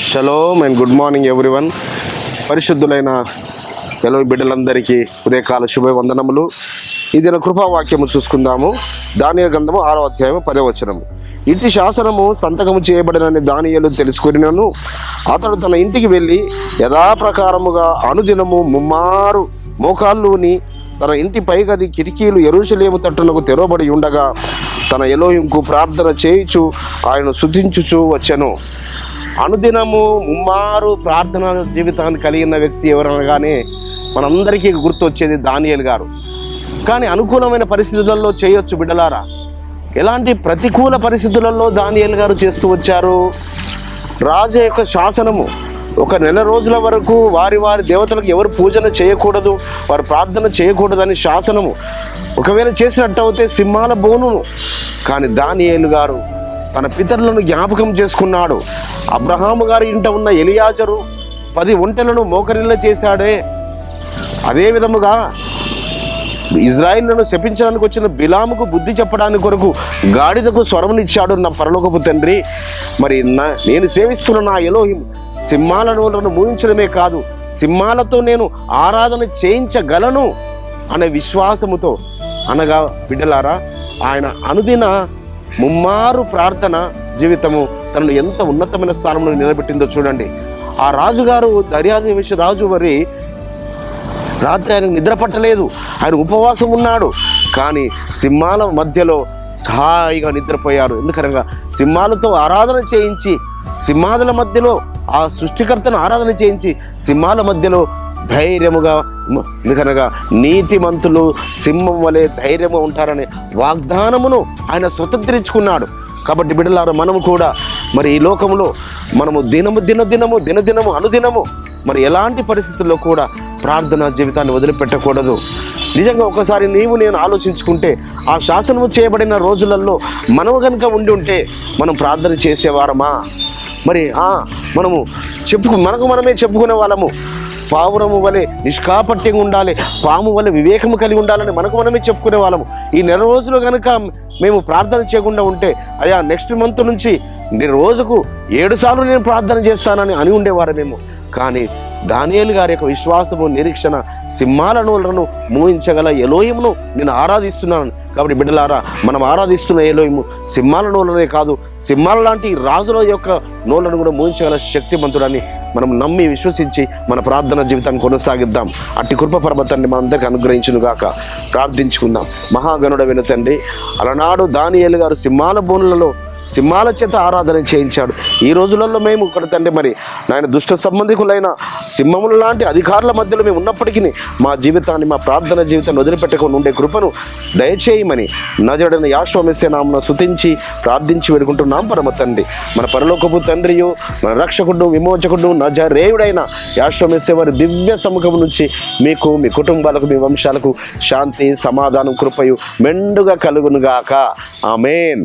Shalom and good morning everyone. పరిశుద్ధులైన ఎలోయి బిడ్డలందరికీ ఉదయకాల శుభవందనములు. ఈ దిన కృపావాక్యము చూసుకుందాము. దానియేలు గ్రంథము 6వ అధ్యాయము 10వ వచనము. ఇంటి శాసనము సంతకము చేయబడినని దానియేలు తెలుసుకొనినను అతడు తన ఇంటికి వెళ్ళి యథాప్రకారముగా అనుదినము ముమ్మారు మోకాళ్ళుని తన ఇంటి పైగది కిటికీలు యెరూషలేము తట్టునకు తెరవబడి ఉండగా తన ఎలోహింకు ప్రార్థన చేయుచు ఆయన స్తుతించుచు వచ్చెను. అనుదినము ముమ్మారు ప్రార్థన జీవితాన్ని కలిగిన వ్యక్తి ఎవరనగానే మనందరికీ గుర్తొచ్చేది దానియేలు గారు. కానీ అనుకూలమైన పరిస్థితులలో చేయొచ్చు బిడ్డలారా. ఎలాంటి ప్రతికూల పరిస్థితులలో దానియేలు గారు చేస్తూ వచ్చారు? రాజు యొక్క శాసనము ఒక నెల రోజుల వరకు వారి దేవతలకు ఎవరు పూజన చేయకూడదు, వారు ప్రార్థన చేయకూడదని శాసనము. ఒకవేళ చేసినట్టు అయితే సింహాల బోనును. కానీ దానియేలు గారు తన పితరులను జ్ఞాపకం చేసుకున్నాడు. అబ్రహాము గారి ఇంట ఉన్న ఎలియాజరు 10 ఒంటెలను మోకరిల్ల చేశాడే, అదే విధముగా ఇజ్రాయిల్ను శపించడానికి వచ్చిన బిలాముకు బుద్ధి చెప్పడానికి కొరకు గాడిదకు స్వరమునిచ్చాడు నా పరలోకపు తండ్రి. మరి నేను సేవిస్తున్న నా ఎలోహిం సింహాల నోలను మూయించడమే కాదు, సింహాలతో నేను ఆరాధన చేయించగలను అనే విశ్వాసముతో, అనగా బిడ్డలారా, ఆయన అనుదిన ముమ్మారు ప్రార్థన జీవితము తనను ఎంత ఉన్నతమైన స్థానంలో నిలబెట్టిందో చూడండి. ఆ రాజుగారు దర్యాదేశ రాజు మరి రాత్రి ఆయనకు నిద్ర పట్టలేదు, ఆయన ఉపవాసం ఉన్నాడు. కానీ సింహాల మధ్యలో హాయిగా నిద్రపోయారు. ఎందుకనగా సింహాలతో ఆరాధన చేయించి, సింహాల మధ్యలో ఆ సృష్టికర్తను ఆరాధన చేయించి సింహాల మధ్యలో ధైర్యముగా, ఎందుకనగా నీతిమంతులు సింహం వలె ధైర్యము ఉంటారనే వాగ్దానమును ఆయన స్వతంత్రించుకున్నాడు. కాబట్టి బిడ్డలారా, మనము కూడా మరి ఈ లోకంలో మనము దినదినము అనుదినము మరి ఎలాంటి పరిస్థితుల్లో కూడా ప్రార్థనా జీవితాన్ని వదిలిపెట్టకూడదు. నిజంగా ఒకసారి నేను ఆలోచించుకుంటే ఆ శాసనము చేయబడిన రోజులలో మనము కనుక ఉండి ఉంటే మనం ప్రార్థన చేసేవారమా? మరి మనము మనకు మనమే చెప్పుకునే వాళ్ళము. పావురము వలె నిష్కాపట్యంగా ఉండాలి, పాము వలె వివేకము కలిగి ఉండాలని మనకు మనమే చెప్పుకునే వాళ్ళము. ఈ నెల రోజులు కనుక మేము ప్రార్థన చేయకుండా ఉంటే, అయ్యా నెక్స్ట్ మంత్ నుంచి రోజుకు 7 సార్లు నేను ప్రార్థన చేస్తానని అని ఉండేవారమేమో. కానీ దానియేలు గారి యొక్క విశ్వాసము, నిరీక్షణ సింహాల నోళ్లను మూయించగల ఎలోహిమును నేను ఆరాధిస్తున్నాను. కాబట్టి బిడ్డలారా, మనం ఆరాధిస్తున్న ఎలోహిము సింహాల నోళ్ళనే కాదు, సింహాల లాంటి రాజుల యొక్క నోళ్లను కూడా మూయించగల శక్తిమంతుడని మనం నమ్మి విశ్వసించి మన ప్రార్థన జీవితాన్ని కొనసాగిద్దాం. అట్టి కృప పర్వతాన్ని మనందరికీ అనుగ్రహించును గాక. ప్రార్థించుకుందాం. మహాగణుడైన తండ్రి, అలనాడు దానియేలు గారు సింహాల బోనులలో సింహాల చేత ఆరాధన చేయించాడు. ఈ రోజులలో మేము ఇక్కడ తండ్రి మరి నాయన దుష్ట సంబంధికులైన సింహముల లాంటి అధికారుల మధ్యలో మేము ఉన్నప్పటికీ మా జీవితాన్ని, మా ప్రార్థన జీవితాన్ని వదిలిపెట్టకుండా ఉండే కృపను దయచేయమని నజరుడైన యేషువా మెస్సీయ నామమున స్తుతించి ప్రార్థించి వేడుకుంటున్నాం పరమ తండ్రి. మన పరలోకపు తండ్రియు, మన రక్షకుడు, విమోచకుడు, నజరేయుడైన యేషువా మెస్సీయ వారి దివ్య సముఖం నుంచి మీకు, మీ కుటుంబాలకు, మీ వంశాలకు శాంతి, సమాధానం, కృపయు మెండుగా కలుగునుగాక. ఆమేన్.